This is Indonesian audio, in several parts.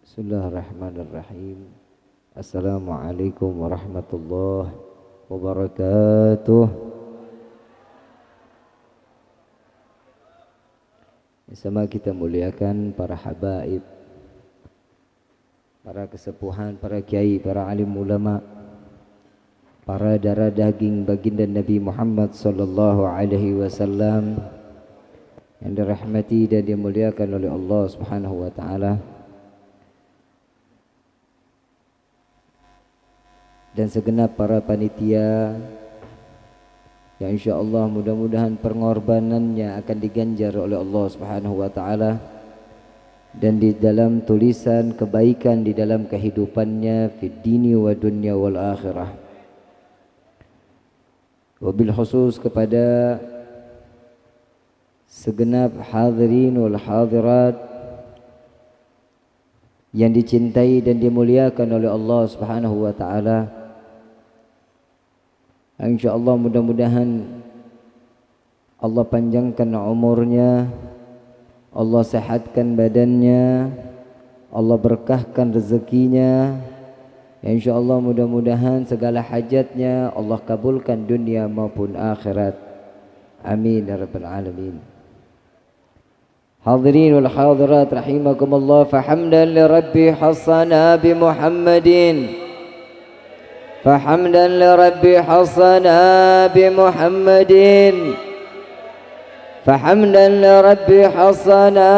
Bismillahirrahmanirrahim. Assalamualaikum warahmatullahi wabarakatuh. Sama kita muliakan para habaib, para kesepuhan, para kiai, para alim ulama, para darah daging baginda Nabi Muhammad sallallahu alaihi wasallam yang dirahmati dan dimuliakan oleh Allah Subhanahu wa taala. Dan segenap para panitia yang insyaallah mudah-mudahan pengorbanannya akan diganjar oleh Allah Subhanahu wa taala dan di dalam tulisan kebaikan di dalam kehidupannya fid dini wa dunya wal akhirah. Wabil khusus kepada segenap hadirin wal hadirat yang dicintai dan dimuliakan oleh Allah Subhanahu wa taala. InsyaAllah mudah-mudahan Allah panjangkan umurnya, Allah sehatkan badannya, Allah berkahkan rezekinya. InsyaAllah mudah-mudahan segala hajatnya Allah kabulkan dunia maupun akhirat. Amin ya rabbal alamin. Hadirin wal hadirat rahimakumullah, fahamdan li rabbi hassana bi Muhammadin, فحمدا لربي حصنا بمحمد فحمدا لربي حصنا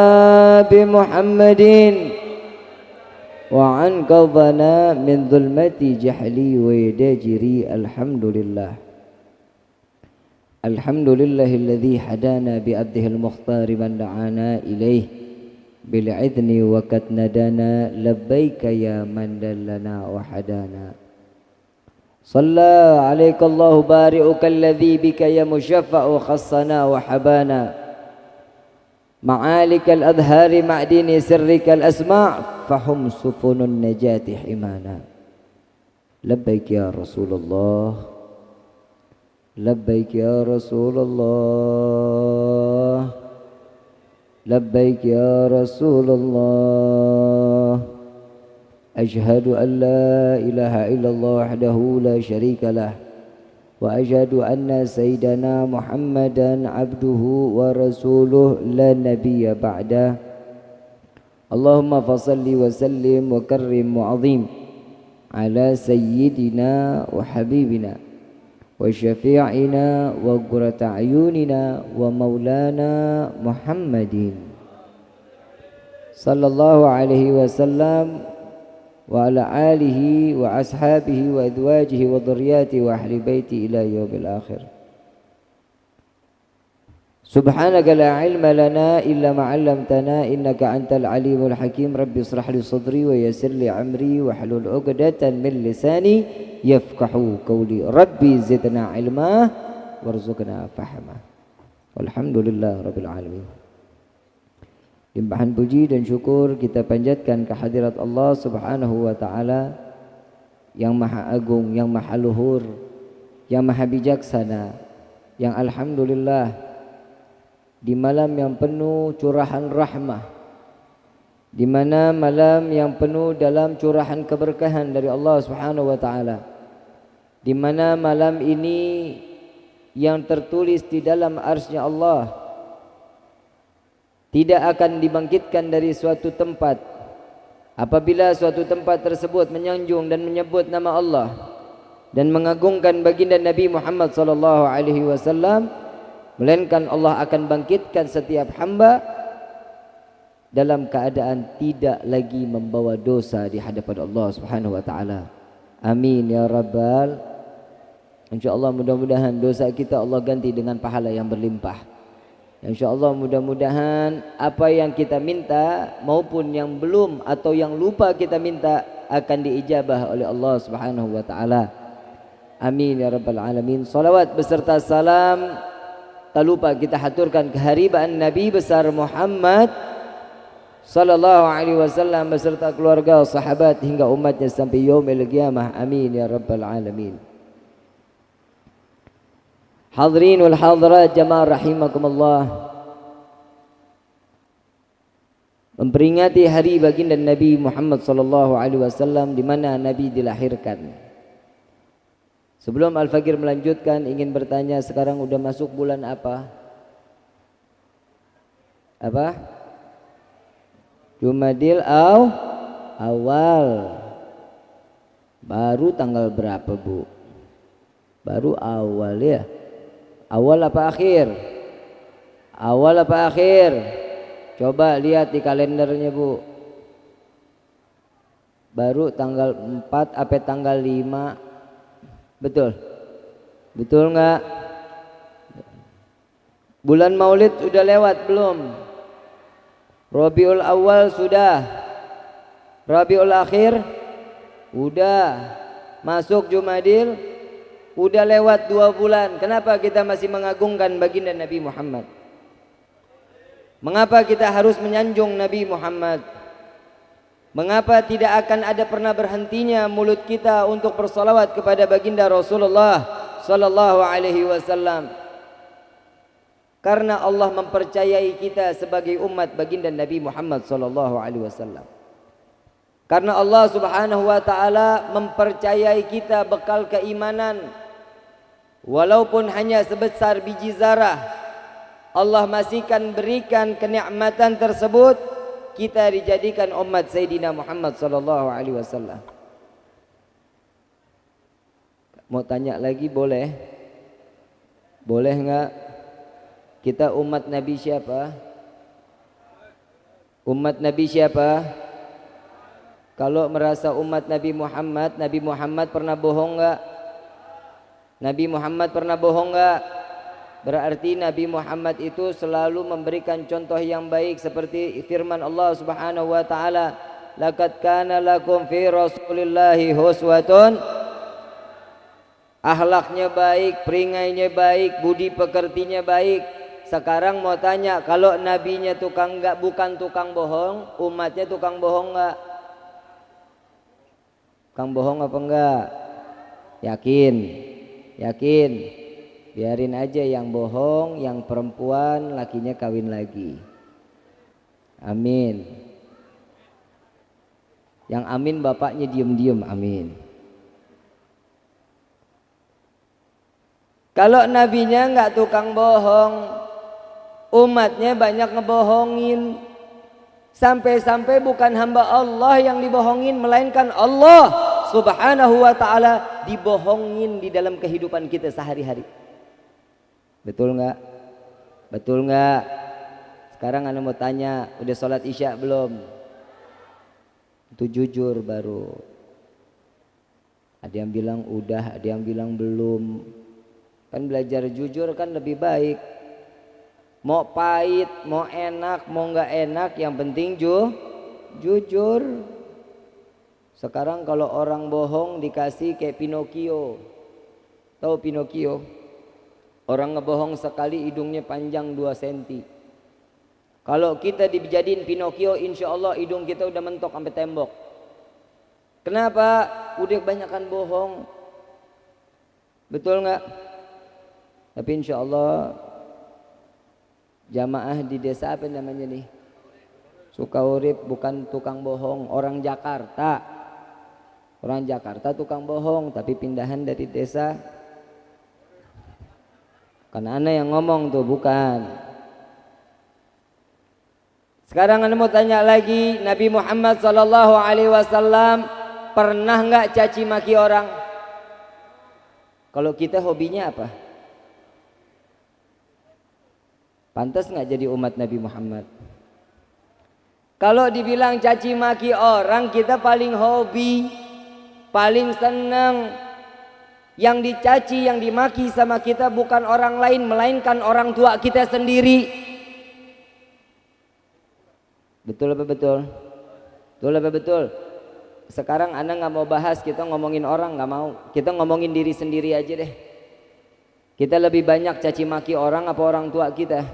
بمحمد وعنقذنا من ظلمة جحلي ويداجري. الحمد لله الحمد لله الذي هدانا بأبده المختار من دعانا إليه بالعذن وقد ندانا لبيك يا من دلنا وحدانا. صلى عليك الله بارئك الذي بك يا مشفع خصنا وحبانا معالك الأظهار معدن سرك الأسماع فهم سفن النجاة حمانا. لبيك يا رسول الله لبيك يا رسول الله لبيك يا رسول الله. أشهد أن لا إله إلا الله وحده لا شريك له وأشهد أن سيدنا محمدا عبده ورسوله لا نبي بعده. اللهم فصل وسلم وكرم وعظيم على سيدنا وحبيبنا وشفيعنا وقرة أعيننا ومولانا محمد صلى الله عليه وسلم وعلى آله وأصحابه وأزواجه وذرياته وأهل بيته إلى يوم الآخر. سبحانك لا علم لنا إلا ما علمتنا إنك أنت العليم الحكيم. ربي اشرح لي صدري ويسر لي أمري واحلل عقدة من لساني يفقهوا قولي. ربي زدنا علما وارزقنا فهما. والحمد لله رب العالمين. Limpahan puji dan syukur kita panjatkan kehadirat Allah Subhanahu wa taala yang maha agung, yang maha luhur, yang maha bijaksana, yang alhamdulillah di malam yang penuh curahan rahmah, di mana malam yang penuh dalam curahan keberkahan dari Allah Subhanahu wa taala, di mana malam ini yang tertulis di dalam arsy-Nya Allah tidak akan dibangkitkan dari suatu tempat apabila suatu tempat tersebut menyanjung dan menyebut nama Allah dan mengagungkan baginda Nabi Muhammad sallallahu alaihi wasallam, melainkan Allah akan bangkitkan setiap hamba dalam keadaan tidak lagi membawa dosa di hadapan Allah Subhanahu wa taala. Amin ya rabbal. Insyaallah mudah-mudahan dosa kita Allah ganti dengan pahala yang berlimpah. InsyaAllah mudah-mudahan apa yang kita minta maupun yang belum atau yang lupa kita minta akan diijabah oleh Allah Subhanahu wa taala. Amin ya rabbal alamin. Salawat beserta salam tak lupa kita haturkan keharibaan Nabi besar Muhammad sallallahu alaihi wasallam beserta keluarga, sahabat hingga umatnya sampai yaumil qiyamah. Amin ya rabbal alamin. Hadirin wal hadirat jamaah rahimakumullah. memperingati hari baginda Nabi Muhammad sallallahu alaihi wasallam di mana Nabi dilahirkan. Sebelum Al-Fakir melanjutkan, ingin bertanya, sekarang udah masuk bulan apa? Apa? Jumadil awal. Baru tanggal berapa, Bu? Baru awal ya. Awal apa akhir? Awal apa akhir? Coba lihat di kalendernya, Bu. Baru tanggal 4 apa tanggal 5? Betul? Betul enggak? Bulan Maulid sudah lewat belum? Rabiul Awal sudah. Rabiul Akhir udah. Masuk Jumadil udah lewat 2 bulan. Kenapa kita masih mengagungkan baginda Nabi Muhammad? Mengapa kita harus menyanjung Nabi Muhammad? Mengapa tidak akan ada pernah berhentinya mulut kita untuk bersalawat kepada baginda Rasulullah sallallahu alaihi wasallam? Karena Allah mempercayai kita sebagai umat baginda Nabi Muhammad sallallahu alaihi wasallam. Karena Allah Subhanahu wa taala mempercayai kita bekal keimanan walaupun hanya sebesar biji zarah. Allah masih akan berikan kenikmatan tersebut, kita dijadikan umat Sayyidina Muhammad sallallahu alaihi wasallam. Mau tanya lagi boleh? Boleh enggak? Kita umat Nabi siapa? Umat Nabi siapa? Kalau merasa umat Nabi Muhammad pernah bohong enggak? Nabi Muhammad pernah bohong enggak? Berarti Nabi Muhammad itu selalu memberikan contoh yang baik seperti firman Allah Subhanahu wa taala, "Laqad kana lakum fi Rasulillahi uswatun." Akhlaknya baik, peringainya baik, budi pekertinya baik. Sekarang mau tanya, kalau nabinya tukang enggak, bukan tukang bohong, umatnya tukang bohong enggak? Tukang bohong apa enggak? Yakin? Yakin? Biarin aja yang bohong, yang perempuan lakinya kawin lagi. Amin. Yang amin bapaknya diem-diem, amin. Kalau nabinya enggak tukang bohong, umatnya banyak ngebohongin. Sampai-sampai bukan hamba Allah yang dibohongin, melainkan Allah Subhanahu wa ta'ala dibohongin di dalam kehidupan kita sehari-hari. Betul enggak? Betul enggak? Sekarang anda mau tanya, udah sholat isya belum? Itu jujur baru. Ada yang bilang udah, ada yang bilang belum. Kan belajar jujur kan lebih baik. Mau pahit, mau enak, mau enggak enak, yang penting jujur. Sekarang kalau orang bohong dikasih kayak Pinocchio. Tahu Pinocchio? Orang ngebohong sekali hidungnya panjang 2 cm. Kalau kita dijadiin Pinocchio, insya Allah hidung kita udah mentok sampai tembok. Kenapa? Udah kebanyakan bohong. Betul nggak? Tapi insya Allah jamaah di desa apa namanya nih? Sukaurip bukan tukang bohong, orang Jakarta. Orang Jakarta tukang bohong, tapi pindahan dari desa. Karena ana yang ngomong tuh, bukan. Sekarang ana mau tanya lagi, Nabi Muhammad sallallahu alaihi wasallam pernah enggak caci maki orang? Kalau kita hobinya apa? Pantas enggak jadi umat Nabi Muhammad? Kalau dibilang caci maki orang, kita paling hobi, paling senang. Yang dicaci, yang dimaki sama kita bukan orang lain, melainkan orang tua kita sendiri. Betul apa betul? Betul apa betul? Sekarang anda nggak mau bahas, kita ngomongin orang nggak mau. Kita ngomongin diri sendiri aja deh. Kita lebih banyak caci maki orang apa orang tua kita?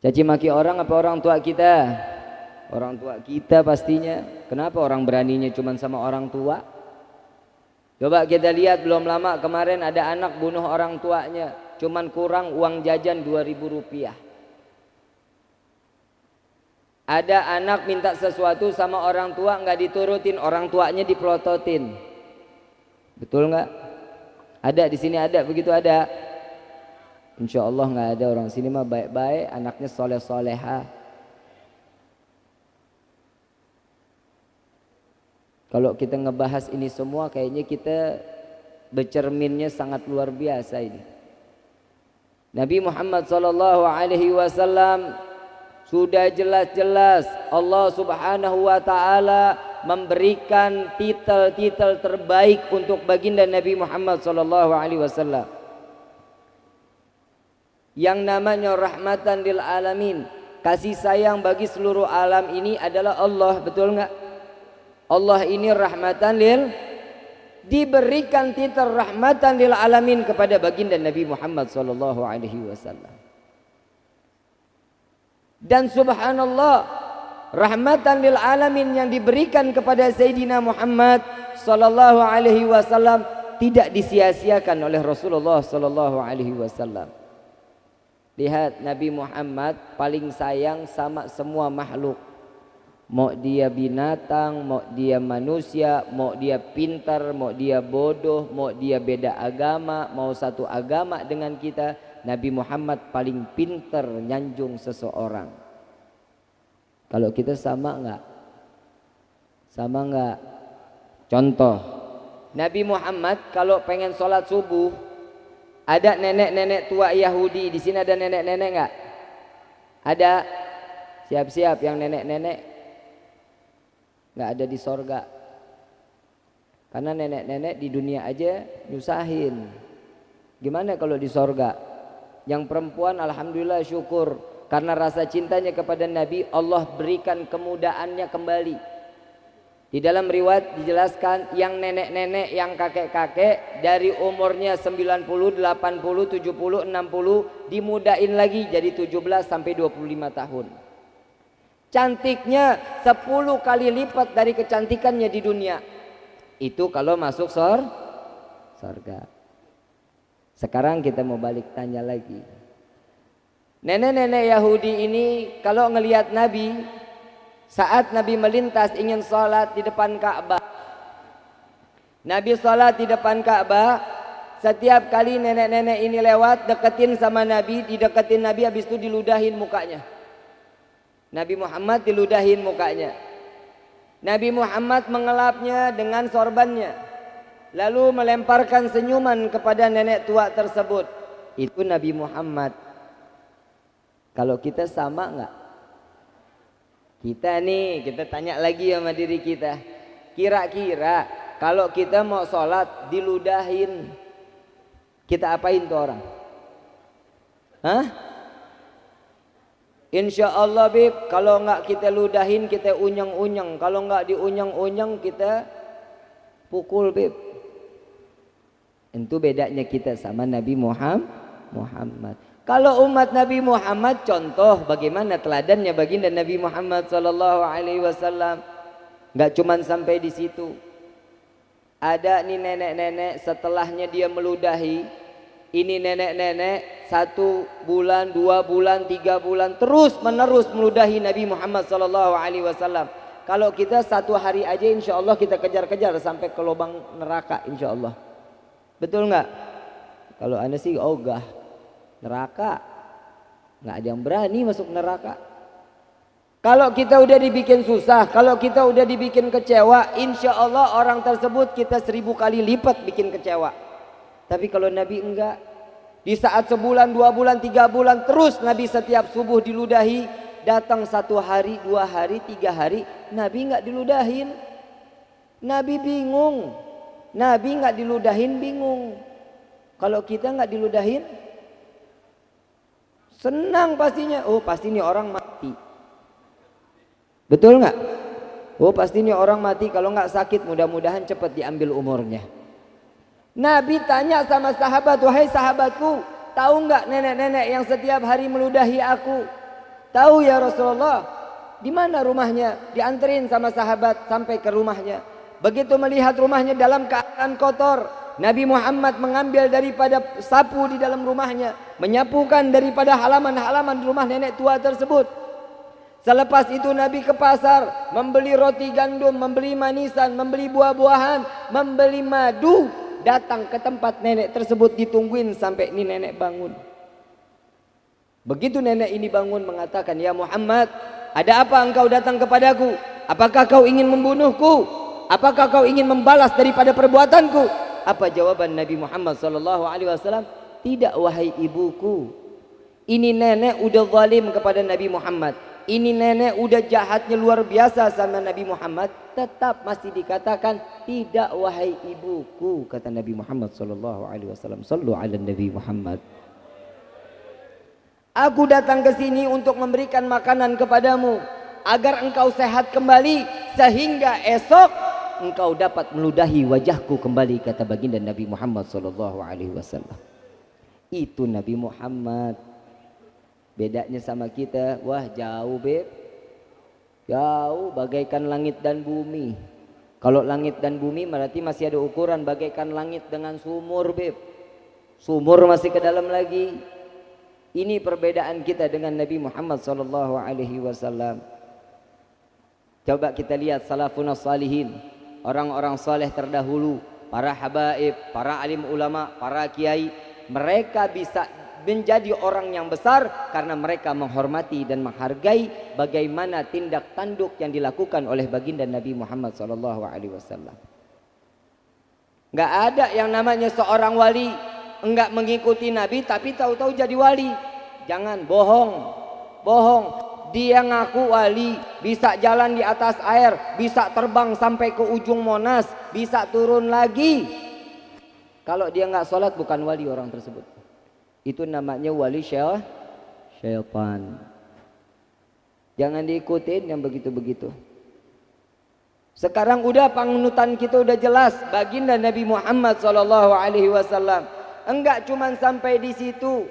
Caci maki orang apa orang tua kita? Orang tua kita pastinya. Kenapa orang beraninya cuma sama orang tua? Coba kita lihat, belum lama kemarin ada anak bunuh orang tuanya, cuman kurang uang jajan 2.000 rupiah. Ada anak minta sesuatu sama orang tua nggak diturutin, orang tuanya dipelototin. Betul nggak? Ada di sini, ada begitu, ada. Insya Allah nggak ada. Orang sini mah baik-baik, anaknya soleh-soleha. Kalau kita ngebahas ini semua kayaknya kita bercerminnya sangat luar biasa ini. Nabi Muhammad SAW sudah jelas-jelas Allah Subhanahu wa taala memberikan titel-titel terbaik untuk baginda Nabi Muhammad SAW. Yang namanya rahmatan lil alamin, kasih sayang bagi seluruh alam ini adalah Allah, betul enggak? Allah ini rahmatan lil, diberikan titel rahmatan lil alamin kepada baginda Nabi Muhammad SAW. Dan subhanallah, rahmatan lil alamin yang diberikan kepada Sayyidina Muhammad sallallahu alaihi wasallam tidak disia-siakan oleh Rasulullah sallallahu alaihi wasallam. Lihat, Nabi Muhammad paling sayang sama semua makhluk. Mau dia binatang, mau dia manusia, mau dia pintar, mau dia bodoh, mau dia beda agama, mau satu agama dengan kita, Nabi Muhammad paling pintar nyanjung seseorang. Kalau kita sama enggak? Sama enggak? Contoh, Nabi Muhammad kalau pengen sholat subuh, ada nenek-nenek tua Yahudi. Di sini ada nenek-nenek enggak? Ada. Siap-siap yang nenek-nenek enggak ada di sorga. Karena nenek-nenek di dunia aja nyusahin. Gimana kalau di sorga? Yang perempuan alhamdulillah syukur, karena rasa cintanya kepada Nabi Allah berikan kemudaannya kembali. Di dalam riwayat dijelaskan yang nenek-nenek, yang kakek-kakek dari umurnya 90, 80, 70, 60 dimudain lagi jadi 17 sampai 25 tahun. Cantiknya 10 kali lipat dari kecantikannya di dunia. Itu kalau masuk surga. Sekarang kita mau balik tanya lagi. Nenek-nenek Yahudi ini kalau ngelihat Nabi, saat Nabi melintas ingin sholat di depan Ka'bah, Nabi sholat di depan Ka'bah, setiap kali nenek-nenek ini lewat deketin sama Nabi, dideketin Nabi, habis itu diludahin mukanya. Nabi Muhammad diludahin mukanya. Nabi Muhammad mengelapnya dengan sorbannya, lalu melemparkan senyuman kepada nenek tua tersebut. Itu Nabi Muhammad. Kalau kita sama enggak? Kita tanya lagi sama diri kita. Kira-kira kalau kita mau sholat diludahin, kita apain tuh orang? Hah? Insya Allah Bib, kalau enggak kita ludahin, kita unyeng-unyeng. Kalau enggak diunyeng-unyeng, kita pukul Bib. Itu bedanya kita sama Nabi Muhammad. Kalau umat Nabi Muhammad, contoh bagaimana teladannya baginda Nabi Muhammad sallallahu alaihi wasallam. Enggak cuman sampai di situ. Ada nih nenek-nenek setelahnya dia meludahi. Ini nenek-nenek 1 bulan, 2 bulan, 3 bulan terus menerus meludahi Nabi Muhammad sallallahu alaihi wasallam. Kalau kita 1 hari aja insya Allah kita kejar-kejar sampai ke lubang neraka insya Allah. Betul nggak? Kalau Anda sih ogah neraka, nggak ada yang berani masuk neraka. Kalau kita udah dibikin susah, kalau kita udah dibikin kecewa, insya Allah orang tersebut kita 1000 kali lipat bikin kecewa. Tapi kalau Nabi enggak, di saat sebulan, 2 bulan, 3 bulan terus Nabi setiap subuh diludahi, datang 1 hari, 2 hari, 3 hari, Nabi enggak diludahin. Nabi bingung. Nabi enggak diludahin bingung. Kalau kita enggak diludahin senang pastinya. Oh pasti ini orang mati. Betul enggak? Oh pasti ini orang mati, kalau enggak sakit mudah-mudahan cepat diambil umurnya. Nabi tanya sama sahabat, wahai sahabatku, tahu enggak nenek-nenek yang setiap hari meludahi aku? Tahu ya Rasulullah. Di mana rumahnya? Dianterin sama sahabat sampai ke rumahnya. Begitu melihat rumahnya dalam keadaan kotor, Nabi Muhammad mengambil daripada sapu di dalam rumahnya, menyapukan daripada halaman-halaman rumah nenek tua tersebut. Selepas itu Nabi ke pasar, membeli roti gandum, membeli manisan, membeli buah-buahan, membeli madu. Datang ke tempat nenek tersebut, ditungguin sampai ini nenek bangun. Begitu nenek ini bangun mengatakan, "Ya Muhammad, ada apa engkau datang kepadaku? Apakah kau ingin membunuhku? Apakah kau ingin membalas daripada perbuatanku?" Apa jawaban Nabi Muhammad SAW? "Tidak wahai ibuku. Ini nenek udah zalim kepada Nabi Muhammad. Ini nenek udah jahatnya luar biasa sama Nabi Muhammad. Tetap masih dikatakan tidak wahai ibuku," kata Nabi Muhammad SAW. Sallu ala Nabi Muhammad. "Aku datang ke sini untuk memberikan makanan kepadamu agar engkau sehat kembali sehingga esok engkau dapat meludahi wajahku kembali," kata baginda Nabi Muhammad SAW. Itu Nabi Muhammad. Bedanya sama kita, wah jauh beb, jauh bagaikan langit dan bumi. Kalau langit dan bumi berarti masih ada ukuran, bagaikan langit dengan sumur beb. Sumur masih ke dalam lagi. Ini perbedaan kita dengan Nabi Muhammad SAW. Coba kita lihat salafun salihin, orang-orang saleh terdahulu, para habaib, para alim ulama, para kiai. Mereka bisa menjadi orang yang besar karena mereka menghormati dan menghargai bagaimana tindak tanduk yang dilakukan oleh baginda Nabi Muhammad SAW. Nggak ada yang namanya seorang wali enggak mengikuti Nabi tapi tahu-tahu jadi wali. Jangan bohong, bohong. Dia ngaku wali, bisa jalan di atas air, bisa terbang sampai ke ujung Monas, bisa turun lagi. Kalau dia nggak sholat bukan wali orang tersebut. Itu namanya wali syaitan. Jangan diikutin yang begitu-begitu. Sekarang udah panutan kita udah jelas, baginda Nabi Muhammad SAW. Enggak cuman sampai di situ.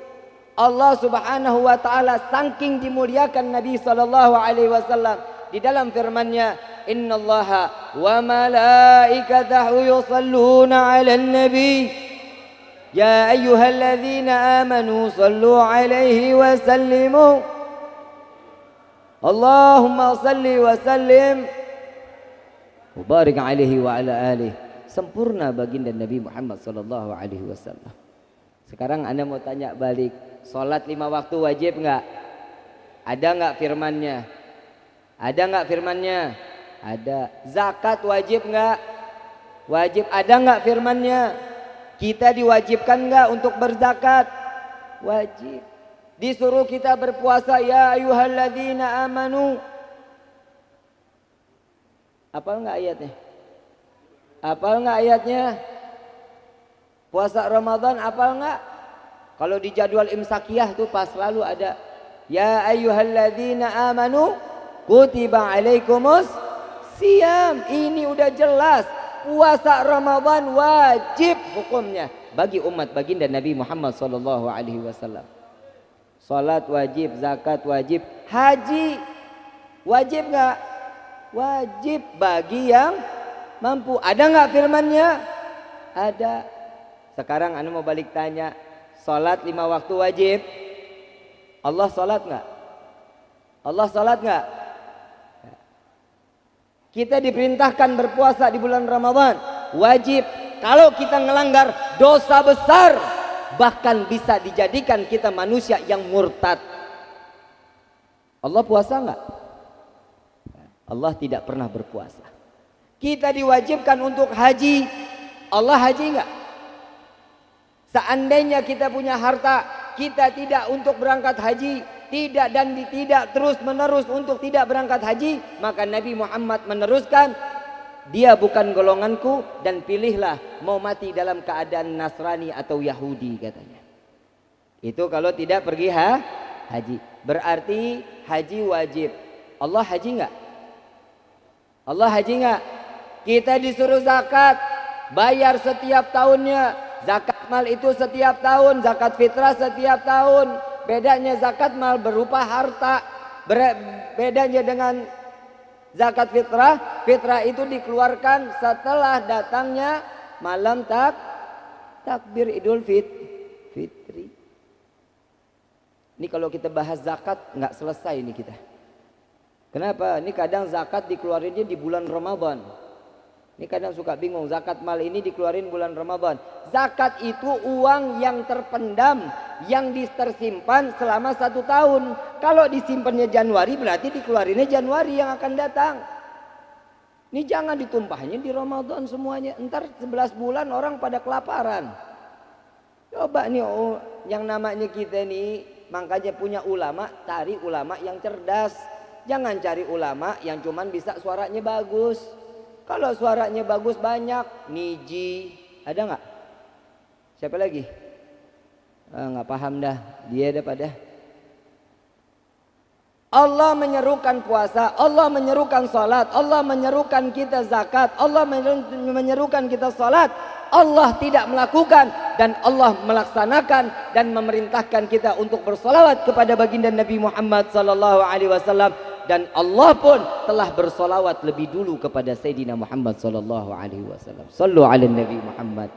Allah Subhanahu wa taala saking dimuliakan Nabi SAW di dalam firman-Nya, "Innallaha wa malaikatahu yusalluna 'alan nabi." Ya ayyuhalladzina amanu sallu alaihi wa sallimu. Allahumma salli wa sallim wa barik alaihi wa ala alihi. Sempurna baginda Nabi Muhammad SAW. Sekarang Anda mau tanya balik, salat 5 waktu wajib enggak? Ada enggak firman-Nya? Ada enggak firman-Nya? Ada. Zakat wajib enggak? Wajib. Ada enggak firman-Nya? Kita diwajibkan enggak untuk berzakat? Wajib. Disuruh kita berpuasa, ya ayyuhalladzina amanu. Apal enggak ayatnya? Apal enggak ayatnya? Puasa Ramadan apal enggak? Kalau di jadwal imsakiyah tuh pas selalu ada, ya ayyuhalladzina amanu kutiba alaikumus siyam. Ini udah jelas. Puasa Ramadan wajib hukumnya bagi umat baginda Nabi Muhammad SAW. Salat wajib, zakat wajib, haji wajib nggak? Wajib bagi yang mampu. Ada nggak firman-Nya? Ada. Sekarang anu mau balik tanya, salat 5 waktu wajib. Allah salat nggak? Allah salat nggak? Kita diperintahkan berpuasa di bulan Ramadan, wajib. Kalau kita ngelanggar, dosa besar, bahkan bisa dijadikan kita manusia yang murtad. Allah puasa enggak? Allah tidak pernah berpuasa. Kita diwajibkan untuk haji, Allah haji enggak? Seandainya kita punya harta, kita tidak untuk berangkat haji, tidak dan tidak terus menerus untuk tidak berangkat haji, maka Nabi Muhammad meneruskan, dia bukan golonganku dan pilihlah mau mati dalam keadaan Nasrani atau Yahudi, katanya. Itu kalau tidak pergi haji. Berarti haji wajib. Allah haji enggak? Allah haji enggak? Kita disuruh zakat, bayar setiap tahunnya. Zakat mal itu setiap tahun, zakat fitrah setiap tahun. Bedanya zakat mal berupa harta. Bedanya dengan zakat fitrah, fitrah itu dikeluarkan setelah datangnya malam takbir Idul Fitri. Ini kalau kita bahas zakat nggak selesai ini kita. Kenapa? Ini kadang zakat dikeluarinnya di bulan Ramadan. Ini kadang suka bingung, zakat mal ini dikeluarin bulan Ramadan. Zakat itu uang yang terpendam, yang tersimpan selama 1 tahun. Kalau disimpannya Januari berarti dikeluarinnya Januari yang akan datang. Ini jangan ditumpahnya di Ramadan semuanya. Ntar 11 bulan orang pada kelaparan. Coba nih yang namanya kita nih, makanya punya ulama, cari ulama yang cerdas. Jangan cari ulama yang cuman bisa suaranya bagus. Kalau suaranya bagus banyak, Niji, ada nggak? Siapa lagi? Nggak paham dah, dia dah pada. Allah menyerukan puasa, Allah menyerukan salat, Allah menyerukan kita zakat, Allah menyerukan kita salat. Allah tidak melakukan dan Allah melaksanakan dan memerintahkan kita untuk bersolawat kepada baginda Nabi Muhammad sallallahu alaihi wasallam. Dan Allah pun telah bersolawat lebih dulu kepada Sayyidina Muhammad sallallahu alaihi wasallam. Sallu ala Nabi Muhammad.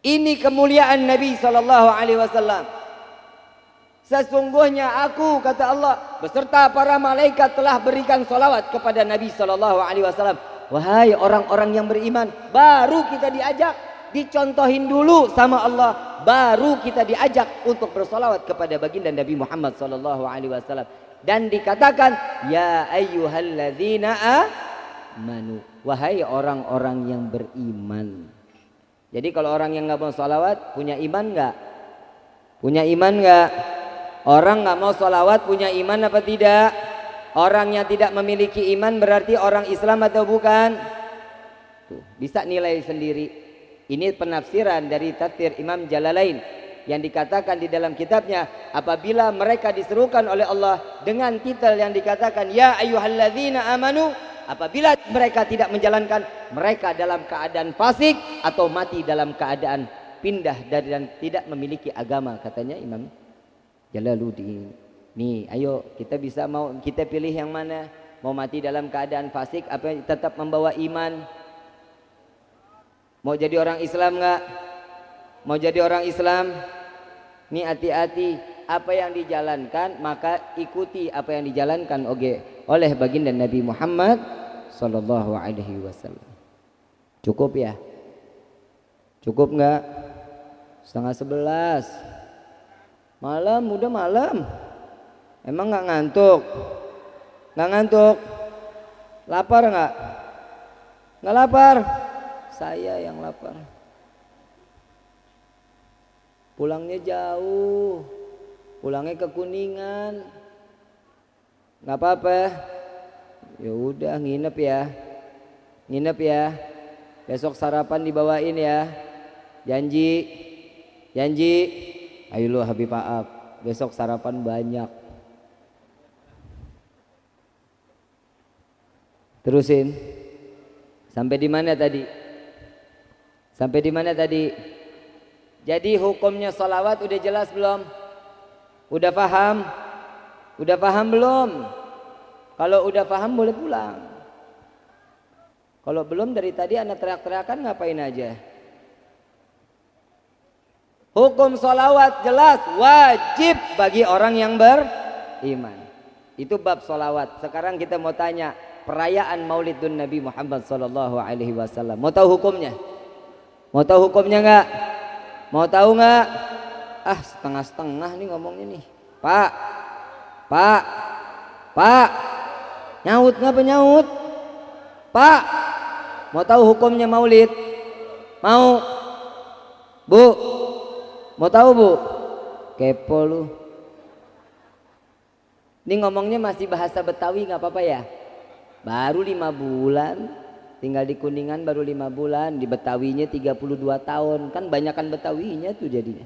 Ini kemuliaan Nabi sallallahu alaihi wasallam. Sesungguhnya aku, kata Allah, beserta para malaikat telah berikan solawat kepada Nabi sallallahu alaihi wasallam. Wahai orang-orang yang beriman, baru kita diajak, dicontohin dulu sama Allah, baru kita diajak untuk bersolawat kepada baginda Nabi Muhammad sallallahu alaihi wasallam. Dan dikatakan, ya ayyuhalladzina amanu, wahai orang-orang yang beriman. Jadi kalau orang yang nggak mau sholawat punya iman nggak? Punya iman nggak? Orang nggak mau sholawat punya iman apa tidak? Orang yang tidak memiliki iman berarti orang Islam atau bukan? Tuh, bisa nilai sendiri. Ini penafsiran dari tafsir Imam Jalalain yang dikatakan di dalam kitabnya, apabila mereka diserukan oleh Allah dengan titel yang dikatakan ya ayyuhalladzina amanu, apabila mereka tidak menjalankan, mereka dalam keadaan fasik atau mati dalam keadaan pindah dan tidak memiliki agama, katanya Imam Jalaluddin. Nih, ayo kita kita pilih yang mana? Mau mati dalam keadaan fasik apa tetap membawa iman? Mau jadi orang Islam enggak? Mau jadi orang Islam? Nih hati-hati, apa yang dijalankan maka ikuti apa yang dijalankan oleh baginda Nabi Muhammad sallallahu alaihi wasallam. Cukup ya? Cukup enggak? 10:30 malam, udah malam. Emang enggak ngantuk? Enggak ngantuk? Lapar enggak? Enggak lapar? Saya yang lapar. Pulangnya jauh, pulangnya ke Kuningan. Nggak apa-apa, ya udah nginep ya. Besok sarapan dibawain ya, janji. Ayo lu Habib Aab, besok sarapan banyak. Terusin. Sampai di mana tadi? Jadi hukumnya sholawat udah jelas belum? Udah paham? Udah paham belum? Kalau udah paham boleh pulang. Kalau belum dari tadi anak teriak-teriakan ngapain aja? Hukum sholawat jelas wajib bagi orang yang beriman. Itu bab sholawat. Sekarang kita mau tanya perayaan Maulidun Nabi Muhammad sallallahu alaihi wasallam. Mau tahu hukumnya? Mau tahu hukumnya enggak? Mau tahu nggak? Setengah-setengah nih ngomongnya nih. Pak, nyaut ngapa nyaut? Pak, mau tahu hukumnya Maulid? Mau? Bu, mau tahu bu? Kepo lu. Ini ngomongnya masih bahasa Betawi nggak apa-apa ya? Baru 5 bulan. Tinggal di Kuningan baru 5 bulan, di Betawinya 32 tahun. Kan banyakan Betawinya tuh jadinya.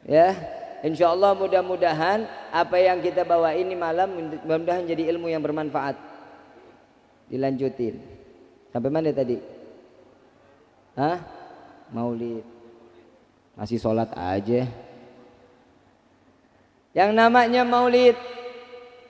Ya, insya Allah mudah-mudahan apa yang kita bawa ini malam mudah-mudahan jadi ilmu yang bermanfaat. Dilanjutin. Sampai mana tadi? Maulid. Masih sholat aja. Yang namanya Maulid.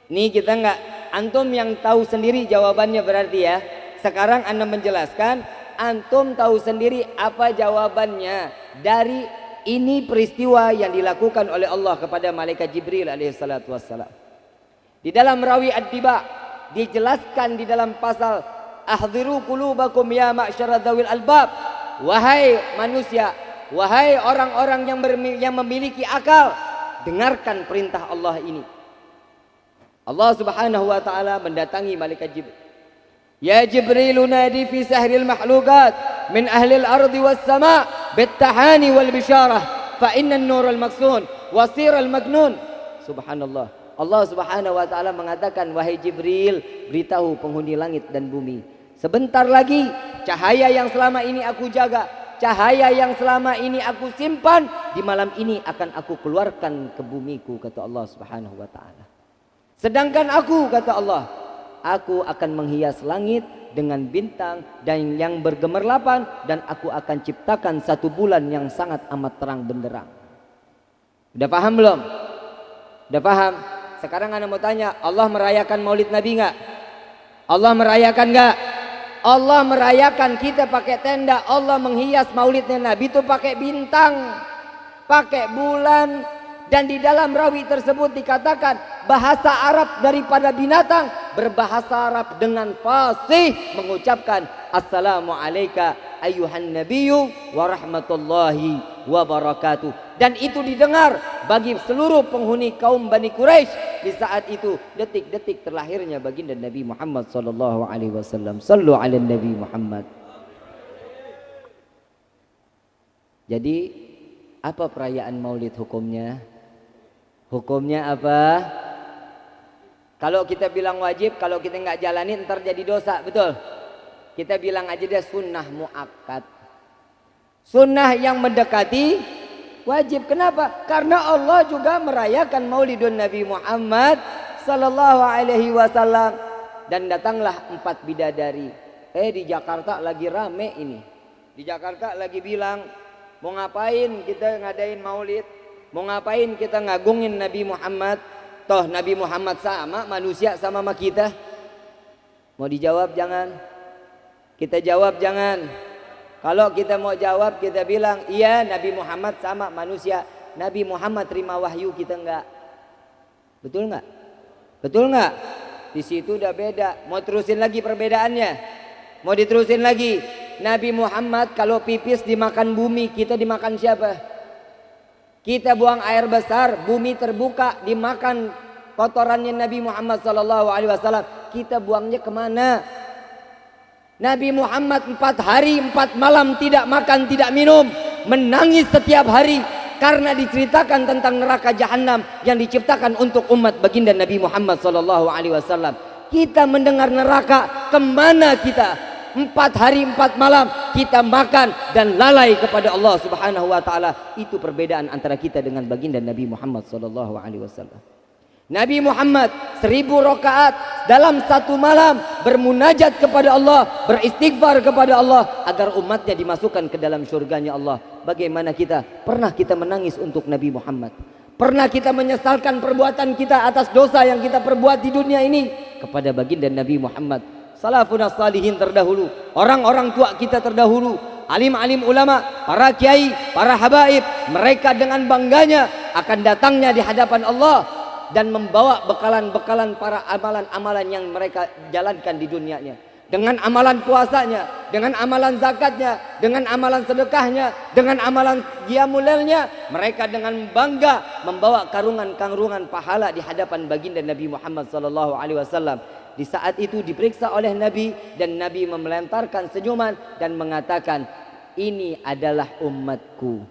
Nih kita nggak, antum yang tahu sendiri jawabannya berarti ya. Sekarang Anda menjelaskan, antum tahu sendiri apa jawabannya dari ini peristiwa yang dilakukan oleh Allah kepada malaikat Jibril alaihissalatu wassalam. Di dalam Rawi Ad-Diba dijelaskan di dalam pasal ahdziru qulubakum ya ma'syara dzawil albab. Wahai manusia, wahai orang-orang yang memiliki akal, dengarkan perintah Allah ini. Allah Subhanahu wa taala mendatangi malaikat Jibril. Ya Jibril nadi fi sahril mahlukat min ahli al-ardi was sama' bit-tahani wal bisyarah fa inna an-nur al-maksun wasir al-magnun. Subhanallah. Allah Subhanahu wa taala mengatakan, wahai Jibril, beritahu penghuni langit dan bumi, sebentar lagi cahaya yang selama ini aku jaga, cahaya yang selama ini aku simpan, di malam ini akan aku keluarkan ke bumiku, kata Allah Subhanahu wa taala. Sedangkan aku, kata Allah, aku akan menghias langit dengan bintang dan yang bergemerlapan, dan aku akan ciptakan satu bulan yang sangat amat terang benderang. Udah paham belum? Udah paham? Sekarang Anda mau tanya, Allah merayakan maulid Nabi enggak? Allah merayakan enggak? Allah merayakan, kita pakai tenda. Allah menghias maulidnya Nabi itu pakai bintang, pakai bulan. Dan di dalam rawi tersebut dikatakan bahasa Arab daripada binatang berbahasa Arab dengan fasih mengucapkan assalamu alayka ayyuhan nabiyyu wa rahmatullahi wa barakatuh. Dan itu didengar bagi seluruh penghuni kaum Bani Quraisy di saat itu, detik-detik terlahirnya baginda Nabi Muhammad sallallahu alaihi wasallam. Sallu ala Nabi Muhammad. Jadi apa perayaan maulid hukumnya? Hukumnya apa? Kalau kita bilang wajib, kalau kita nggak jalani ntar jadi dosa, betul? Kita bilang aja dia sunnah muakkad. Sunnah yang mendekati wajib. Kenapa? Karena Allah juga merayakan maulidun Nabi Muhammad sallallahu alaihi wasallam. Dan datanglah 4 bidadari. Di Jakarta lagi rame ini. Di Jakarta lagi bilang, mau ngapain kita ngadain maulid? Mau ngapain kita ngagungin Nabi Muhammad? Toh Nabi Muhammad sama manusia sama kita. Mau dijawab jangan? Kita jawab jangan. Kalau kita mau jawab kita bilang iya Nabi Muhammad sama manusia. Nabi Muhammad terima wahyu, kita enggak. Betul enggak? Betul enggak? Di situ udah beda. Mau terusin lagi perbedaannya? Mau diterusin lagi? Nabi Muhammad kalau pipis dimakan bumi, kita dimakan siapa? Kita buang air besar, bumi terbuka, dimakan kotorannya Nabi Muhammad SAW. Kita buangnya kemana? Nabi Muhammad 4 hari 4 malam tidak makan, tidak minum, menangis setiap hari karena diceritakan tentang neraka jahanam yang diciptakan untuk umat baginda Nabi Muhammad SAW. Kita mendengar neraka, kemana kita? 4 hari 4 malam kita makan dan lalai kepada Allah Subhanahu wa taala. Itu perbedaan antara kita dengan baginda Nabi Muhammad sallallahu alaihi wasallam. Nabi Muhammad 1000 rakaat dalam satu malam bermunajat kepada Allah, beristighfar kepada Allah agar umatnya dimasukkan ke dalam surganya Allah. Bagaimana kita? Pernah kita menangis untuk Nabi Muhammad? Pernah kita menyesalkan perbuatan kita atas dosa yang kita perbuat di dunia ini kepada baginda Nabi Muhammad? Salafun salihin terdahulu, orang-orang tua kita terdahulu, alim-alim ulama, para kiai, para habaib, mereka dengan bangganya akan datangnya di hadapan Allah dan membawa bekalan-bekalan para amalan-amalan yang mereka jalankan di dunianya. Dengan amalan puasanya, dengan amalan zakatnya, dengan amalan sedekahnya, dengan amalan qiyamul lailnya, mereka dengan bangga membawa karungan-karungan pahala di hadapan baginda Nabi Muhammad SAW. Di saat itu diperiksa oleh Nabi dan Nabi memelantarkan senyuman dan mengatakan, ini adalah umatku.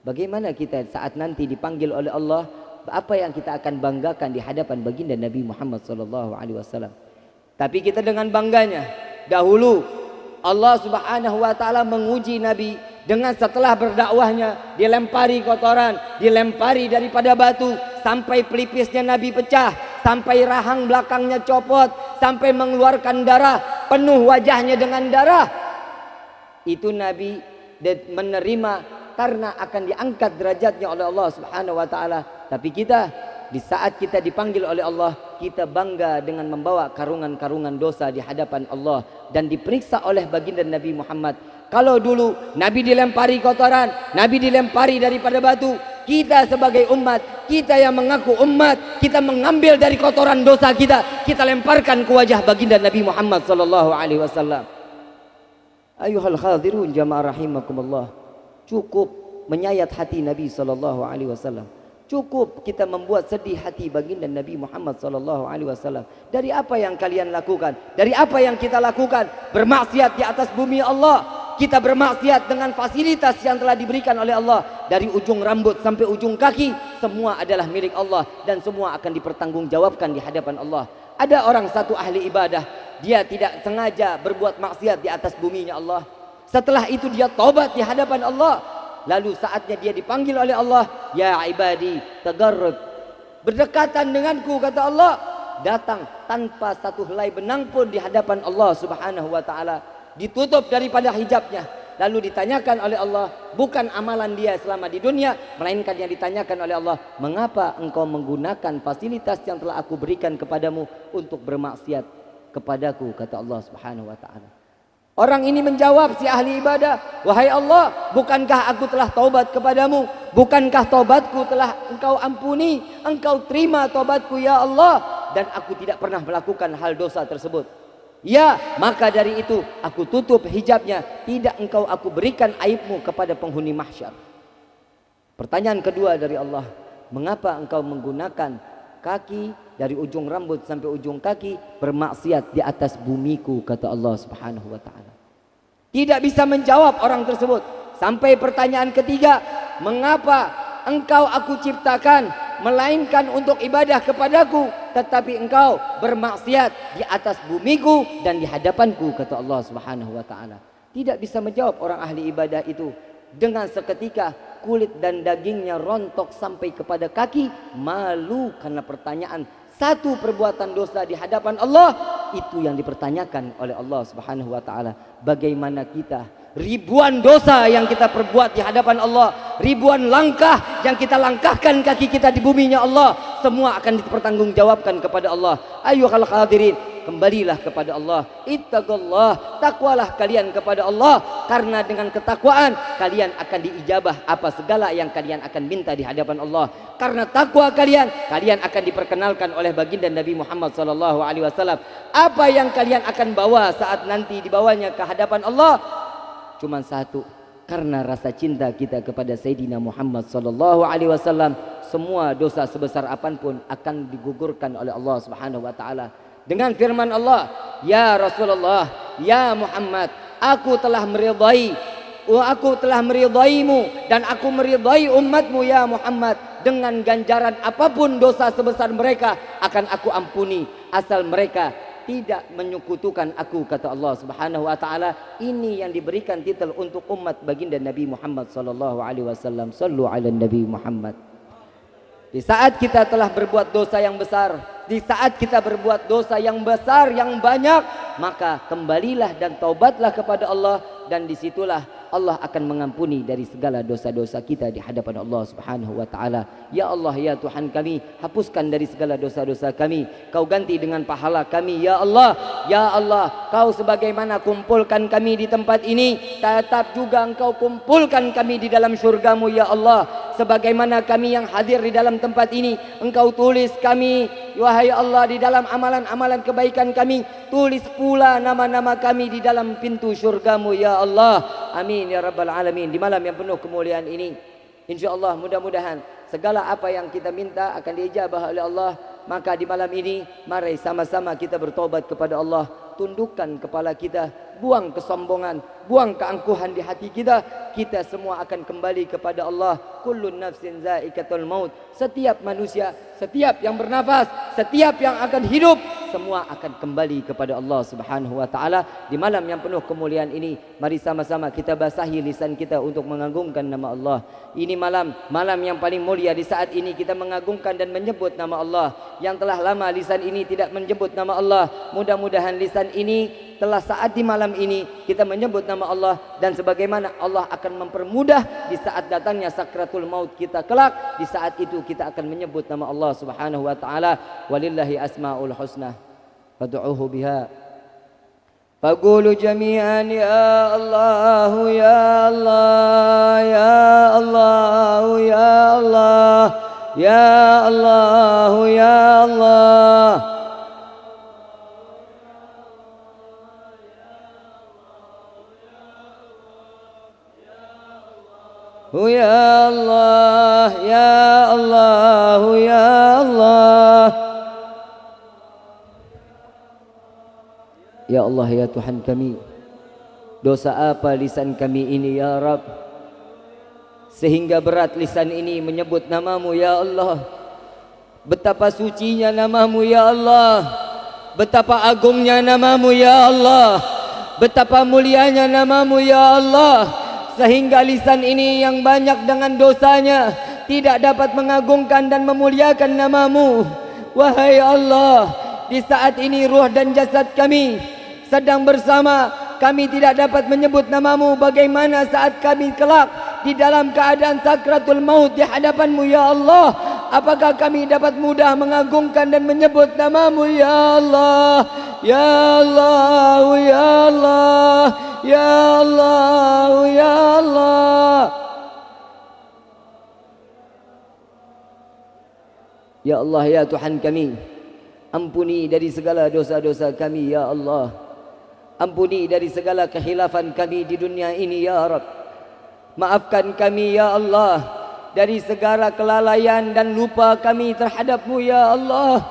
Bagaimana kita saat nanti dipanggil oleh Allah? Apa yang kita akan banggakan di hadapan baginda Nabi Muhammad SAW? Tapi kita dengan bangganya, dahulu Allah Subhanahu wa taala menguji Nabi dengan setelah berdakwahnya dilempari kotoran, dilempari daripada batu sampai pelipisnya Nabi pecah, sampai rahang belakangnya copot, sampai mengeluarkan darah, penuh wajahnya dengan darah. Itu Nabi menerima karena akan diangkat derajatnya oleh Allah Subhanahu wa taala. Tapi kita di saat kita dipanggil oleh Allah, kita bangga dengan membawa karungan-karungan dosa di hadapan Allah dan diperiksa oleh baginda Nabi Muhammad. Kalau dulu Nabi dilempari kotoran, Nabi dilempari daripada batu, Kita sebagai umat, kita yang mengaku umat, kita mengambil dari kotoran dosa kita lemparkan ke wajah baginda Nabi Muhammad sallallahu alaihi wasallam. Ayuhal hadirun jamaah rahimakumullah. Cukup menyayat hati Nabi sallallahu alaihi wasallam. Cukup kita membuat sedih hati baginda Nabi Muhammad sallallahu alaihi wasallam. Dari apa yang kalian lakukan? Dari apa yang kita lakukan? Bermaksiat di atas bumi Allah. Kita bermaksiat dengan fasilitas yang telah diberikan oleh Allah. Dari ujung rambut sampai ujung kaki, semua adalah milik Allah dan semua akan dipertanggungjawabkan di hadapan Allah. Ada orang satu ahli ibadah, dia tidak sengaja berbuat maksiat di atas buminya Allah. Setelah itu dia taubat di hadapan Allah. Lalu saatnya dia dipanggil oleh Allah, ya ibadi tagarrab, berdekatan denganku, kata Allah. Datang tanpa satu helai benang pun di hadapan Allah subhanahu wa ta'ala. Ditutup daripada hijabnya. Lalu ditanyakan oleh Allah, bukan amalan dia selama di dunia, melainkan yang ditanyakan oleh Allah, mengapa engkau menggunakan fasilitas yang telah aku berikan kepadamu untuk bermaksiat kepadaku, kata Allah subhanahu wa ta'ala. Orang ini menjawab, si ahli ibadah, wahai Allah, bukankah aku telah taubat kepadamu? Bukankah taubatku telah engkau ampuni? Engkau terima taubatku ya Allah, dan aku tidak pernah melakukan hal dosa tersebut. Ya, maka dari itu aku tutup hijabnya, tidak engkau aku berikan aibmu kepada penghuni mahsyar. Pertanyaan kedua dari Allah, mengapa engkau menggunakan kaki dari ujung rambut sampai ujung kaki bermaksiat di atas bumiku, kata Allah subhanahu wa ta'ala. Tidak bisa menjawab orang tersebut. Sampai pertanyaan ketiga, mengapa engkau aku ciptakan melainkan untuk ibadah kepadaku, tetapi engkau bermaksiat di atas bumiku dan di hadapanku, kata Allah subhanahu wa ta'ala. Tidak bisa menjawab orang ahli ibadah itu. Dengan seketika kulit dan dagingnya rontok sampai kepada kaki, malu karena pertanyaan satu perbuatan dosa di hadapan Allah. Itu yang dipertanyakan oleh Allah subhanahu wa ta'ala. Bagaimana kita, ribuan dosa yang kita perbuat di hadapan Allah, ribuan langkah yang kita langkahkan kaki kita di buminya Allah, semua akan dipertanggungjawabkan kepada Allah. Ayyuhal hadirin, kembalilah kepada Allah. Ittaqullah, takwalah kalian kepada Allah, karena dengan ketakwaan kalian akan diijabah apa segala yang kalian akan minta di hadapan Allah. Karena takwa kalian, kalian akan diperkenalkan oleh baginda Nabi Muhammad sallallahu alaihi wasallam. Apa yang kalian akan bawa saat nanti dibawanya ke hadapan Allah? Cuma satu, karena rasa cinta kita kepada Sayyidina Muhammad sallallahu alaihi wasallam, semua dosa sebesar apapun akan digugurkan oleh Allah subhanahu wa ta'ala. Dengan firman Allah, ya Rasulullah, ya Muhammad, aku telah meridaimu dan aku meridai umatmu ya Muhammad. Dengan ganjaran apapun dosa sebesar mereka akan aku ampuni, asal mereka tidak menyekutukan aku, kata Allah subhanahu wa ta'ala. Ini yang diberikan titel untuk umat baginda Nabi Muhammad sallallahu alaihi wasallam. Sallu ala Nabi Muhammad. Di saat kita telah berbuat dosa yang besar, di saat kita berbuat dosa yang besar, yang banyak, maka kembalilah dan taubatlah kepada Allah, dan disitulah Allah akan mengampuni dari segala dosa-dosa kita di hadapan Allah subhanahu wa ta'ala. Ya Allah, ya Tuhan kami, hapuskan dari segala dosa-dosa kami, kau ganti dengan pahala kami. Ya Allah, ya Allah, kau sebagaimana kumpulkan kami di tempat ini, tetap juga engkau kumpulkan kami di dalam syurgamu ya Allah. Sebagaimana kami yang hadir di dalam tempat ini, engkau tulis kami, wahai Allah, di dalam amalan-amalan kebaikan kami, tulis pula nama-nama kami di dalam pintu syurgamu ya Allah. Amin ya rabbal alamin. Di malam yang penuh kemuliaan ini, insyaallah mudah-mudahan segala apa yang kita minta akan diijabah oleh Allah. Maka di malam ini mari sama-sama kita bertobat kepada Allah, tundukkan kepala kita, buang kesombongan, buang keangkuhan di hati kita. Kita semua akan kembali kepada Allah. Kullun nafsin zaikatul maut. Setiap manusia, setiap yang bernafas, setiap yang akan hidup, semua akan kembali kepada Allah subhanahu wa ta'ala. Di malam yang penuh kemuliaan ini, mari sama-sama kita basahi lisan kita untuk mengagungkan nama Allah. Ini malam yang paling mulia. Di saat ini kita mengagungkan dan menyebut nama Allah. Yang telah lama lisan ini tidak menyebut nama Allah, mudah-mudahan lisan ini telah saat di malam ini kita menyebut nama Allah, dan sebagaimana Allah akan mempermudah di saat datangnya sakratul maut kita kelak, di saat itu kita akan menyebut nama Allah subhanahu wa ta'ala. Walillahi asma'ul husna fad'uuhu biha فقولوا جميعا يا الله يا الله يا الله يا الله يا الله يا الله يا الله يا الله يا الله. Ya Allah, ya Tuhan kami, dosa apa lisan kami ini ya Rabb, sehingga berat lisan ini menyebut namamu ya Allah. Betapa sucinya namamu ya Allah, betapa agungnya namamu ya Allah, betapa mulianya namamu ya Allah, sehingga lisan ini yang banyak dengan dosanya tidak dapat mengagungkan dan memuliakan namamu. Wahai Allah, di saat ini ruh dan jasad kami sedang bersama, kami tidak dapat menyebut namamu. Bagaimana saat kami kelak di dalam keadaan sakratul maut di hadapanmu ya Allah? Apakah kami dapat mudah mengagungkan dan menyebut namamu ya Allah? Ya Allah, ya Allah, ya Allah, ya Allah. Ya Allah, ya Tuhan kami, ampuni dari segala dosa-dosa kami ya Allah. Ampuni dari segala kehilafan kami di dunia ini ya Rabb. Maafkan kami ya Allah dari segala kelalaian dan lupa kami terhadap-Mu ya Allah.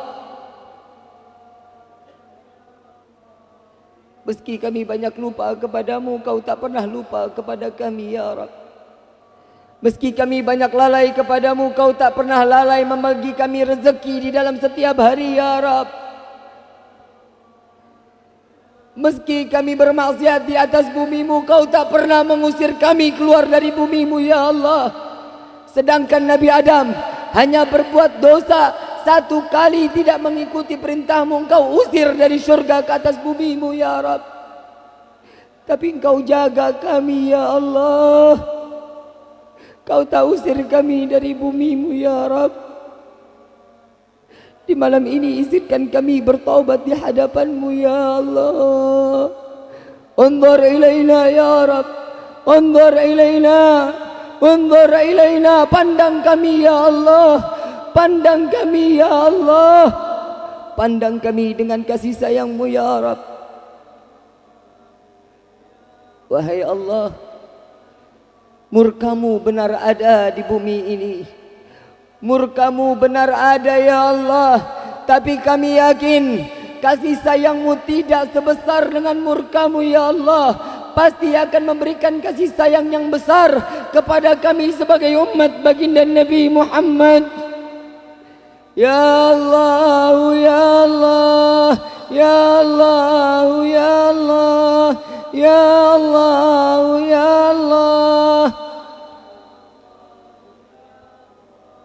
Meski kami banyak lupa kepadamu, Kau tak pernah lupa kepada kami ya Rabb. Meski kami banyak lalai kepadamu, Kau tak pernah lalai membagi kami rezeki di dalam setiap hari ya Rabb. Meski kami bermaksiat di atas bumi-Mu, Kau tak pernah mengusir kami keluar dari bumi-Mu ya Allah. Sedangkan Nabi Adam hanya berbuat dosa satu kali, tidak mengikuti perintah-Mu, Engkau usir dari syurga ke atas bumi-Mu ya Rabb. Tapi Engkau jaga kami ya Allah. Kau tak usir kami dari bumi-Mu ya Rabb. Di malam ini izinkan kami bertaubat di hadapan-Mu ya Allah. Unzur ilaina ya Rabb, unzur ilaina, unzur ilaina. Pandang kami ya Allah, pandang kami ya Allah, pandang kami dengan kasih sayang-Mu ya Rabb. Wahai Allah, murka-Mu benar ada di bumi ini. Murka-Mu benar ada ya Allah. Tapi kami yakin kasih sayang-Mu tidak sebesar dengan murka-Mu ya Allah. Pasti akan memberikan kasih sayang yang besar kepada kami sebagai umat baginda Nabi Muhammad. Ya Allah, ya Allah, ya Allah, ya Allah, ya Allah, ya Allah.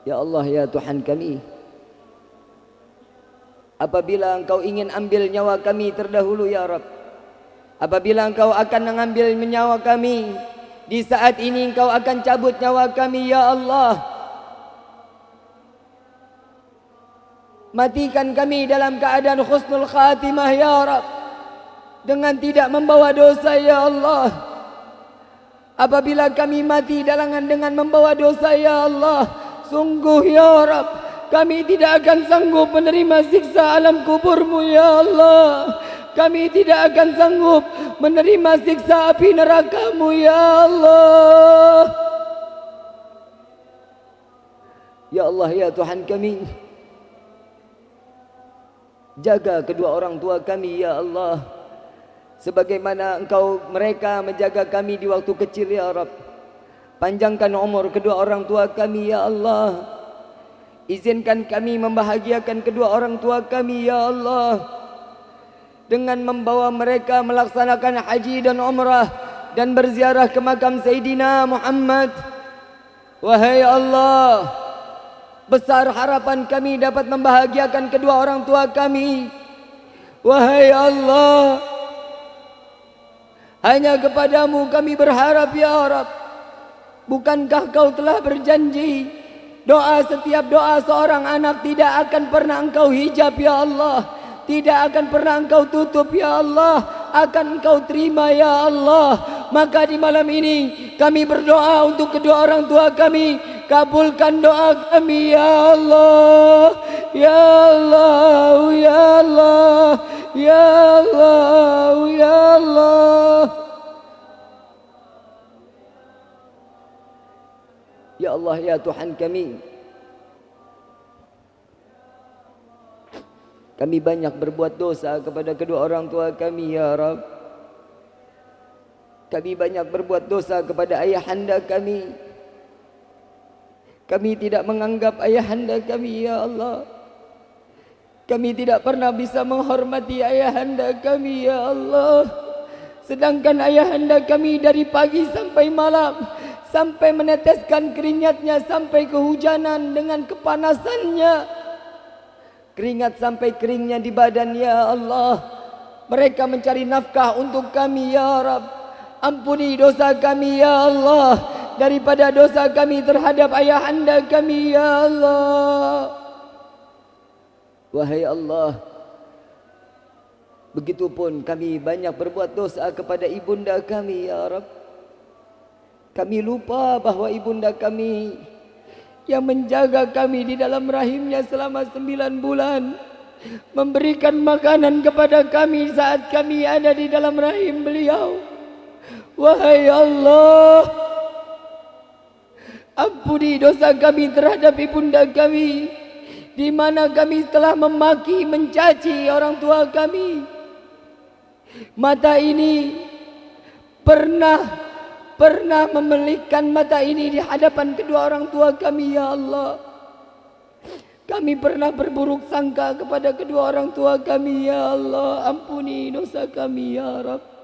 Ya Allah, ya Tuhan kami, apabila Engkau ingin ambil nyawa kami terdahulu ya Rabb, apabila Engkau akan mengambil nyawa kami, di saat ini Engkau akan cabut nyawa kami ya Allah. Matikan kami dalam keadaan husnul khatimah ya Rabb, dengan tidak membawa dosa ya Allah. Apabila kami mati dengan membawa dosa ya Allah, sungguh ya Rabb, kami tidak akan sanggup menerima siksa alam kubur-Mu ya Allah. Kami tidak akan sanggup menerima siksa api neraka-Mu ya Allah. Ya Allah, ya Tuhan kami, jaga kedua orang tua kami ya Allah, sebagaimana mereka menjaga kami di waktu kecil ya Rabb. Panjangkan umur kedua orang tua kami ya Allah. Izinkan kami membahagiakan kedua orang tua kami ya Allah, dengan membawa mereka melaksanakan haji dan umrah dan berziarah ke makam Sayyidina Muhammad. Wahai Allah, besar harapan kami dapat membahagiakan kedua orang tua kami. Wahai Allah, hanya kepadamu kami berharap ya Rabb. Bukankah Kau telah berjanji, setiap doa seorang anak tidak akan pernah Engkau hijab ya Allah, tidak akan pernah Engkau tutup ya Allah. akan Engkau terima ya Allah. Maka di malam ini kami berdoa untuk kedua orang tua kami. Kabulkan doa kami ya Allah. Ya Allah, ya Allah, ya Allah, ya Allah. Ya Allah, ya Tuhan kami, kami banyak berbuat dosa kepada kedua orang tua kami ya Rabb. Kami banyak berbuat dosa kepada ayahanda kami. Kami tidak menganggap ayahanda kami ya Allah. Kami tidak pernah bisa menghormati ayahanda kami ya Allah. Sedangkan ayahanda kami dari pagi sampai malam, sampai meneteskan keringatnya, sampai kehujanan dengan kepanasannya, keringat sampai keringnya di badan ya Allah. Mereka mencari nafkah untuk kami ya Rabb. Ampuni dosa kami ya Allah, daripada dosa kami terhadap ayahanda kami ya Allah. Wahai Allah, begitupun kami banyak berbuat dosa kepada ibunda kami ya Rabb. Kami lupa bahwa ibunda kami yang menjaga kami di dalam rahimnya selama 9 bulan, memberikan makanan kepada kami saat kami ada di dalam rahim beliau. Wahai Allah, ampuni dosa kami terhadap ibunda kami, di mana kami telah memaki, mencaci orang tua kami. Mata ini pernah memelikkan mata ini di hadapan kedua orang tua kami ya Allah. Kami pernah berburuk sangka kepada kedua orang tua kami ya Allah. Ampuni dosa kami ya Rabb.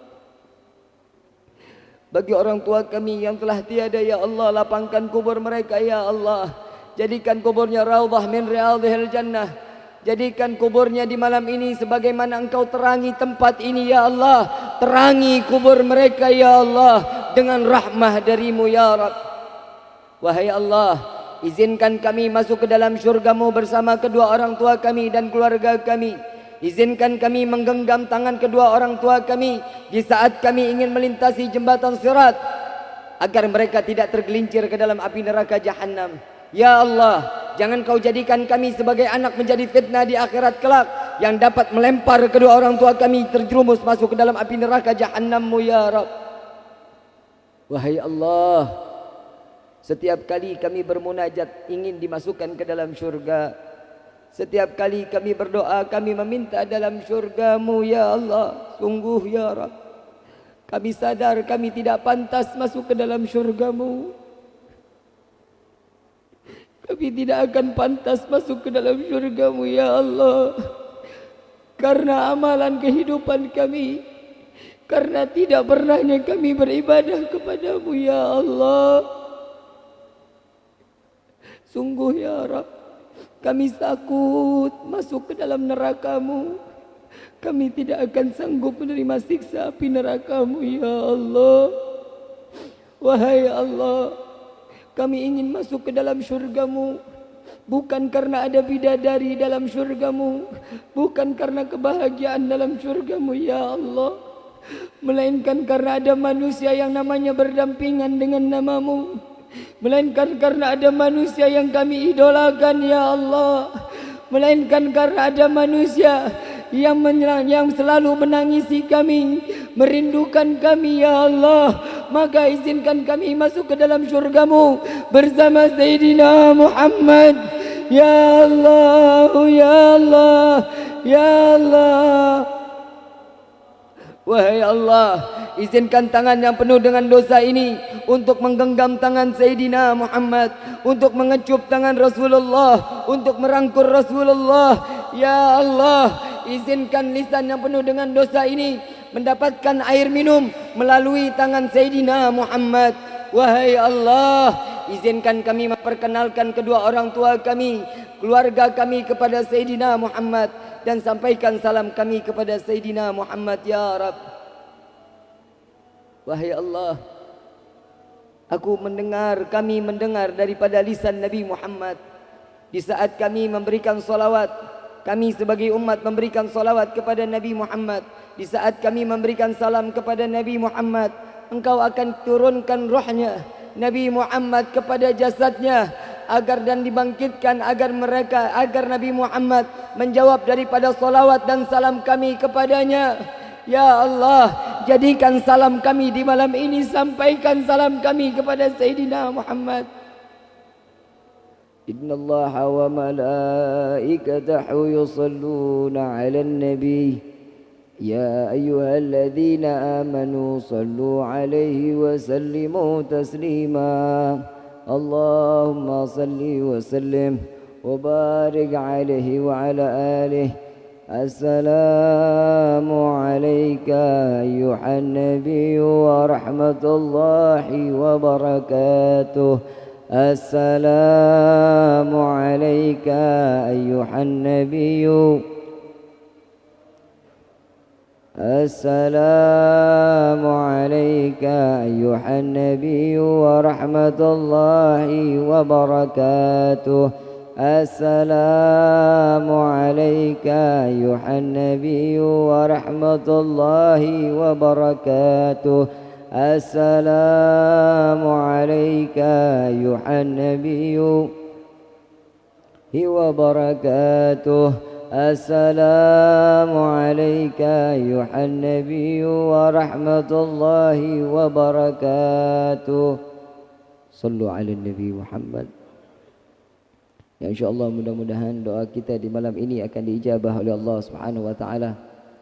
Bagi orang tua kami yang telah tiada ya Allah, lapangkan kubur mereka ya Allah. Jadikan kuburnya raudhah min riyadhil jannah. Jadikan kuburnya di malam ini sebagaimana Engkau terangi tempat ini ya Allah. Terangi kubur mereka ya Allah dengan rahmah darimu ya Rabb. Wahai Allah, izinkan kami masuk ke dalam syurga-Mu bersama kedua orang tua kami dan keluarga kami. Izinkan kami menggenggam tangan kedua orang tua kami di saat kami ingin melintasi jembatan sirat, agar mereka tidak tergelincir ke dalam api neraka Jahannam. Ya Allah, jangan Kau jadikan kami sebagai anak menjadi fitnah di akhirat kelak, yang dapat melempar kedua orang tua kami terjerumus masuk ke dalam api neraka Jahannam-Mu ya Rabb. Wahai Allah, setiap kali kami bermunajat ingin dimasukkan ke dalam syurga, setiap kali kami berdoa kami meminta dalam syurga-Mu ya Allah. Sungguh ya Rabb, kami sadar kami tidak pantas masuk ke dalam syurga-Mu. Kami tidak akan pantas masuk ke dalam syurga-Mu ya Allah, karena amalan kehidupan kami, karena tidak pernahnya kami beribadah kepada-Mu ya Allah. Sungguh ya Rabb, kami takut masuk ke dalam neraka-Mu. Kami tidak akan sanggup menerima siksa api neraka-Mu ya Allah. Wahai Allah, kami ingin masuk ke dalam syurga-Mu, bukan karena ada bidadari dalam syurga-Mu, bukan karena kebahagiaan dalam syurga-Mu ya Allah, melainkan karena ada manusia yang namanya berdampingan dengan nama-Mu, melainkan karena ada manusia yang kami idolakan ya Allah, melainkan karena ada manusia yang selalu menangisi kami, merindukan kami ya Allah. Maka izinkan kami masuk ke dalam syurga-Mu bersama Sayyidina Muhammad ya Allah, ya Allah, ya Allah. Wahai Allah, izinkan tangan yang penuh dengan dosa ini untuk menggenggam tangan Sayyidina Muhammad, untuk mengecup tangan Rasulullah, untuk merangkul Rasulullah. Ya Allah, izinkan lisan yang penuh dengan dosa ini mendapatkan air minum melalui tangan Sayyidina Muhammad. Wahai Allah, izinkan kami memperkenalkan kedua orang tua kami, keluarga kami kepada Sayyidina Muhammad, dan sampaikan salam kami kepada Sayyidina Muhammad ya Rabb. Wahai Allah, kami mendengar daripada lisan Nabi Muhammad di saat kami memberikan salawat, kami sebagai umat memberikan salawat kepada Nabi Muhammad Di saat kami memberikan salam kepada Nabi Muhammad, Engkau akan turunkan rohnya Nabi Muhammad kepada jasadnya agar dan dibangkitkan agar Nabi Muhammad menjawab daripada salawat dan salam kami kepadanya. Ya Allah, jadikan salam kami di malam ini, sampaikan salam kami kepada Sayyidina Muhammad. Innallaha wa malaikatahu yusalluna 'alan nabi. يا أيها الذين آمنوا صلوا عليه وسلموا تسليما اللهم صل وسلم وبارك عليه وعلى آله السلام عليك أيها النبي ورحمة الله وبركاته السلام عليك أيها النبي السلام عليك أيها النبي ورحمة الله وبركاته السلام عليك أيها النبي ورحمة الله وبركاته السلام عليك أيها النبي وبركاته السلام عليك أيها النبي ورحمة الله وبركاته صلوا على النبي محمد. Ya, insyaAllah mudah-mudahan doa kita di malam ini akan diijabah oleh Allah Subhanahu wa taala.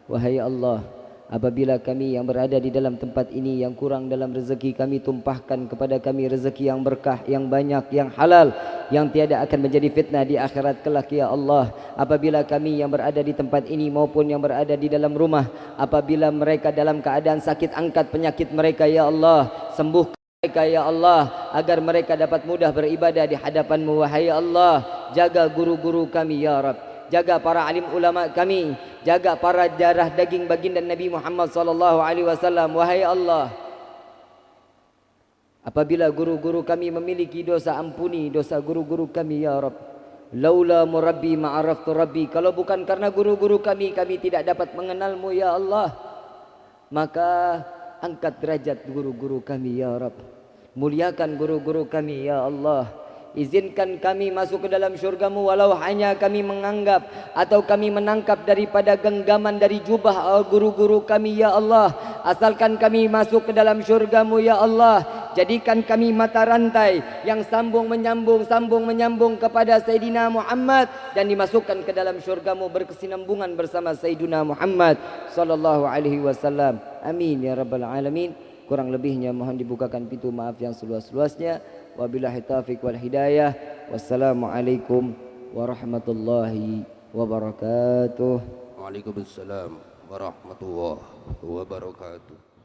Wahai Allah, apabila kami yang berada di dalam tempat ini yang kurang dalam rezeki, kami tumpahkan kepada kami rezeki yang berkah, yang banyak, yang halal, yang tiada akan menjadi fitnah di akhirat kelak ya Allah. Apabila kami yang berada di tempat ini maupun yang berada di dalam rumah, apabila mereka dalam keadaan sakit, angkat penyakit mereka ya Allah, sembuhkan mereka ya Allah, agar mereka dapat mudah beribadah di hadapan-Mu. Wahai Allah, jaga guru-guru kami ya Rabb, jaga para alim ulama kami, jaga para darah daging baginda Nabi Muhammad sallallahu alaihi wasallam. Wahai Allah, apabila guru-guru kami memiliki dosa, ampuni dosa guru-guru kami ya Rabb. Laula murabbi ma'araftu rabbi, kalau bukan karena guru-guru kami, kami tidak dapat mengenal-Mu ya Allah. Maka angkat derajat guru-guru kami ya Rabb, muliakan guru-guru kami ya Allah. Izinkan kami masuk ke dalam syurga-Mu walau hanya kami menganggap atau kami menangkap daripada genggaman dari jubah guru-guru kami ya Allah. Asalkan kami masuk ke dalam syurga-Mu ya Allah. Jadikan kami mata rantai yang sambung menyambung kepada Sayyidina Muhammad dan dimasukkan ke dalam syurga-Mu berkesinambungan bersama Sayyidina Muhammad sallallahu alaihi wasallam. Amin ya rabbal alamin. Kurang lebihnya mohon dibukakan pintu maaf yang seluas-luasnya. Wabillahi taufiq wal hidayah. Wassalamualaikum warahmatullahi wabarakatuh. Waalaikumsalam warahmatullahi wabarakatuh.